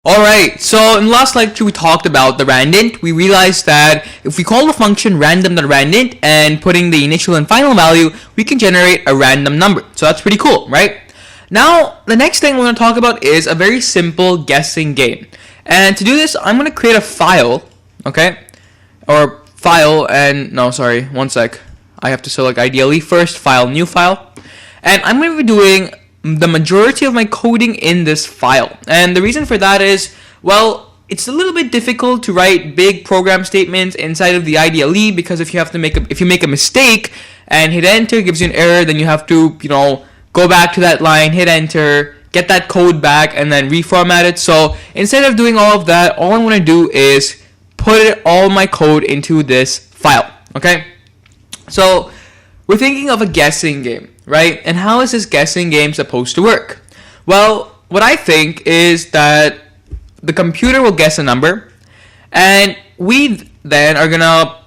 Alright, so in the last lecture we talked about the randint. We realized that if we call the function random.randint and putting the initial and final value, we can generate a random number. So that's pretty cool, right? Now, the next thing we're going to talk about is a very simple guessing game. And to do this, I'm going to create a file, okay? Or file and, no, sorry, one sec. I have to select ideally first, file, new file. And I'm going to be doing the majority of my coding in this file. And the reason for that is, well, it's a little bit difficult to write big program statements inside of the IDLE, because if you make a mistake and hit enter, it gives you an error, then you have to, go back to that line, hit enter, get that code back, and then reformat it. So instead of doing all of that, all I want to do is put all my code into this file, okay? So we're thinking of a guessing game, right? And how is this guessing game supposed to work? Well, what I think is that the computer will guess a number, and we then are gonna,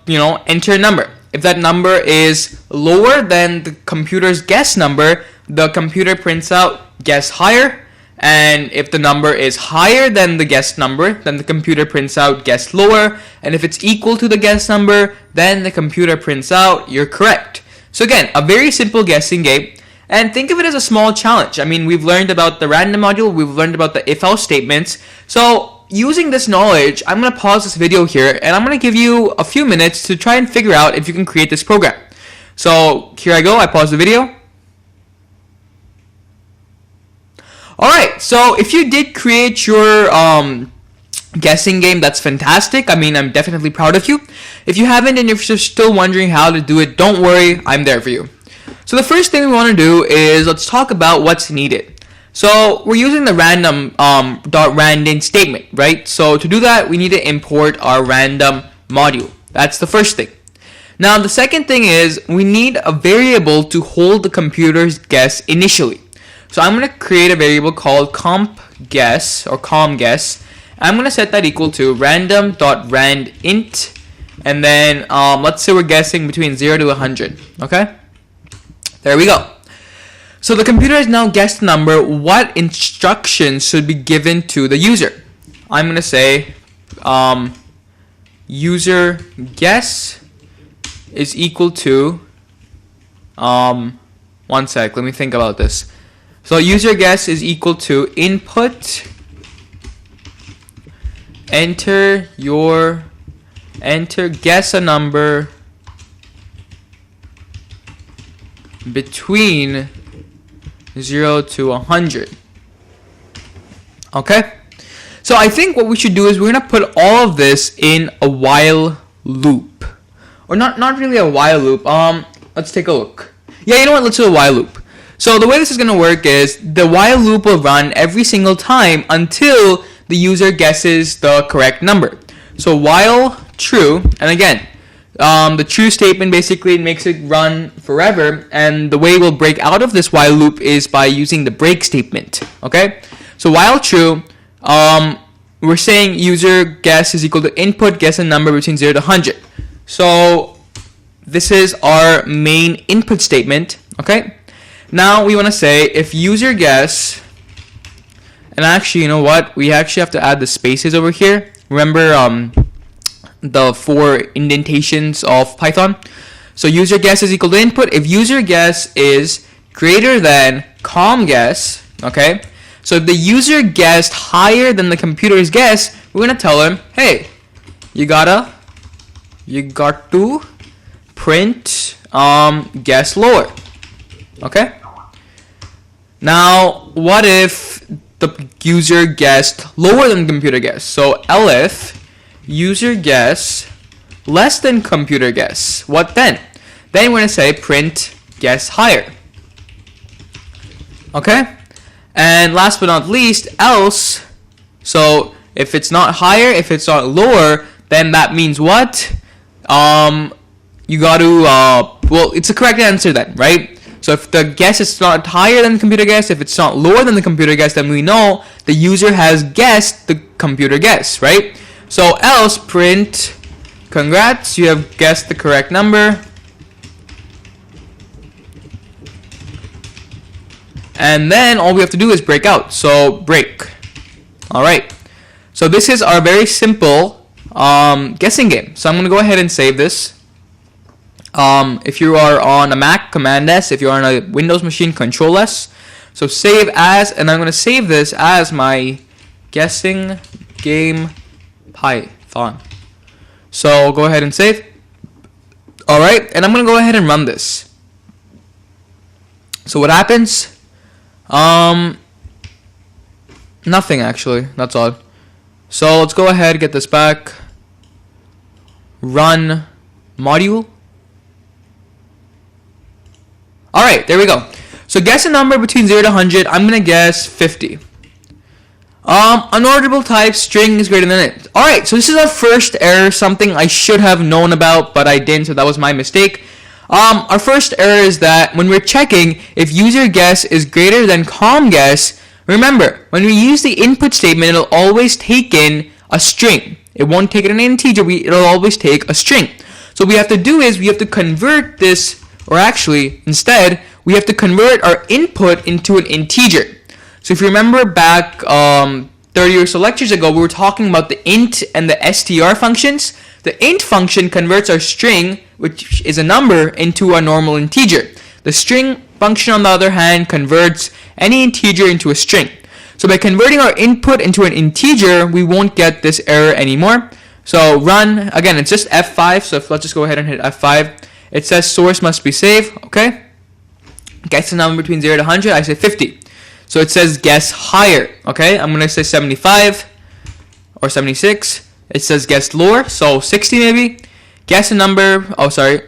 enter a number. If that number is lower than the computer's guess number, the computer prints out guess higher. And if the number is higher than the guess number, then the computer prints out guess lower. And if it's equal to the guess number, then the computer prints out you're correct. So again, a very simple guessing game. And think of it as a small challenge. I mean, we've learned about the random module, we've learned about the if-else statements. So using this knowledge, I'm going to pause this video here, and I'm going to give you a few minutes to try and figure out if you can create this program. So here I go, I pause the video. Alright, so if you did create your guessing game, that's fantastic. I mean, I'm definitely proud of you. If you haven't and if you're still wondering how to do it, don't worry, I'm there for you. So the first thing we want to do is let's talk about what's needed. So we're using the random .randint statement, right? So to do that, we need to import our random module. That's the first thing. Now the second thing is we need a variable to hold the computer's guess initially. So I'm going to create a variable called compGuess or comGuess. I'm going to set that equal to random.randint, and then let's say we're guessing between 0 to 100. Okay, there we go. So the computer has now guessed the number. What instructions should be given to the user? I'm going to say user guess is equal to one sec, let me think about this. So user guess is equal to input, enter guess a number between 0 to 100. Okay, so I think what we should do is we're gonna put all of this in a while loop, or not really a while loop. Let's take a look. Yeah, you know what, let's do a while loop. So the way this is going to work is the while loop will run every single time until the user guesses the correct number. So while true, and again, the true statement basically makes it run forever, and the way we'll break out of this while loop is by using the break statement. Okay, so while true, we're saying user guess is equal to input guess a number between 0 to 100. So this is our main input statement. Okay, now we want to say if user guess, and actually, you know what? We actually have to add the spaces over here. Remember the 4 indentations of Python? So user guess is equal to input. If user guess is greater than comGuess, okay? So if the user guessed higher than the computer's guess, we're going to tell him, hey, you got to print guess lower. Okay. Now, what if the user guessed lower than computer guess? So elif user guess less than computer guess. What then? Then we're going to say print guess higher. Okay. And last but not least, else. So if it's not higher, if it's not lower, then that means what? You got to well, it's the correct answer then, right? So if the guess is not higher than the computer guess, if it's not lower than the computer guess, then we know the user has guessed the computer guess, right? So else print congrats, you have guessed the correct number. And then all we have to do is break out. So break. All right. So this is our very simple guessing game. So I'm going to go ahead and save this. If you are on a Mac, Command S. If you're on a Windows machine, Control S. So save as, and I'm going to save this as my guessing game Python. So go ahead and save. Alright, and I'm going to go ahead and run this. So what happens? Nothing actually, that's odd. So let's go ahead, get this back. Run module. Alright, there we go. So guess a number between 0 to 100. I'm going to guess 50. Unorderable type, string is greater than it. Alright, so this is our first error, something I should have known about, but I didn't, so that was my mistake. Our first error is that when we're checking if user guess is greater than com guess, remember, when we use the input statement, it'll always take in a string. It won't take in an integer, it'll always take a string. So what we have to do is we have to convert this, or actually, instead, we have to convert our input into an integer. So if you remember back 30 or so lectures ago, we were talking about the int and the str functions. The int function converts our string, which is a number, into a normal integer. The string function, on the other hand, converts any integer into a string. So by converting our input into an integer, we won't get this error anymore. So run, again, it's just F5, so let's just go ahead and hit F5. It says source must be safe, okay? Guess the number between 0 to 100, I say 50. So it says guess higher, okay? I'm going to say 75 or 76. It says guess lower, so 60 maybe. Guess a number,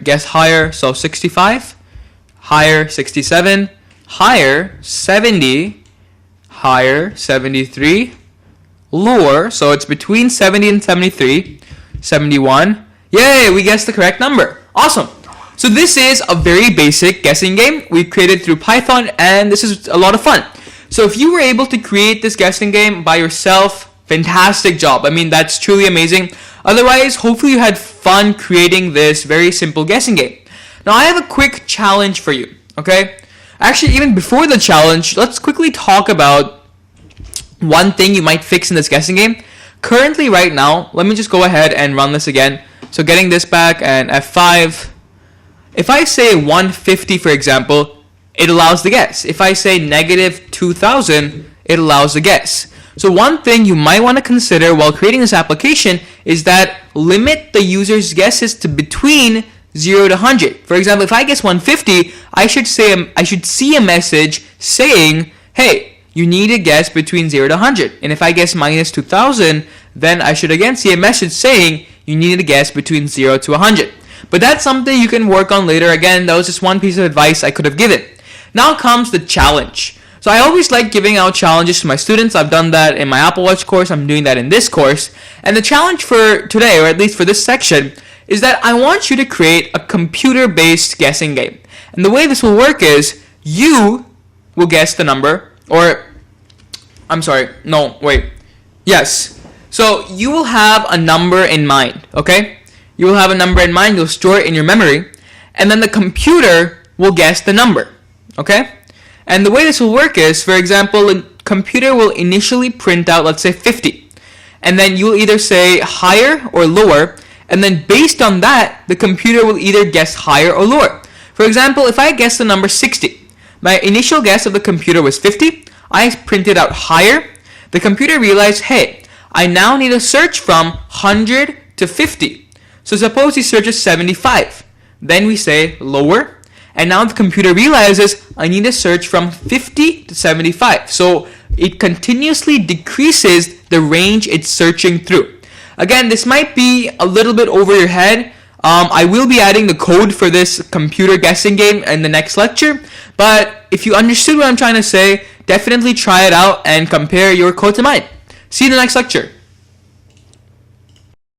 guess higher, so 65. Higher, 67. Higher, 70. Higher, 73. Lower, so it's between 70 and 73. 71. Yay, we guessed the correct number. Awesome. So this is a very basic guessing game we created through Python, and this is a lot of fun. So if you were able to create this guessing game by yourself, fantastic job. I mean, that's truly amazing. Otherwise, hopefully you had fun creating this very simple guessing game. Now I have a quick challenge for you, okay? Actually, even before the challenge, let's quickly talk about one thing you might fix in this guessing game. Currently, right now, let me just go ahead and run this again. So getting this back and F5. If I say 150, for example, it allows the guess. If I say negative 2000, it allows the guess. So one thing you might want to consider while creating this application is that limit the user's guesses to between 0 to 100. For example, if I guess 150, I should see a message saying, hey, you need to guess between 0 to 100. And if I guess minus 2000, then I should again see a message saying you need to guess between 0 to 100. But that's something you can work on later. Again, that was just one piece of advice I could have given. Now comes the challenge. So I always like giving out challenges to my students. I've done that in my Apple Watch course. I'm doing that in this course. And the challenge for today, or at least for this section, is that I want you to create a computer-based guessing game. And the way this will work is you will guess the number, Yes. So you will have a number in mind, okay? You will have a number in mind, you'll store it in your memory, and then the computer will guess the number, okay? And the way this will work is, for example, the computer will initially print out, let's say 50, and then you'll either say higher or lower, and then based on that, the computer will either guess higher or lower. For example, if I guess the number 60, my initial guess of the computer was 50, I printed out higher, the computer realized, hey, I now need to search from 100 to 50. So suppose he searches 75. Then we say lower. And now the computer realizes I need to search from 50 to 75. So it continuously decreases the range it's searching through. Again, this might be a little bit over your head. I will be adding the code for this computer guessing game in the next lecture. But if you understood what I'm trying to say, definitely try it out and compare your code to mine. See you in the next lecture.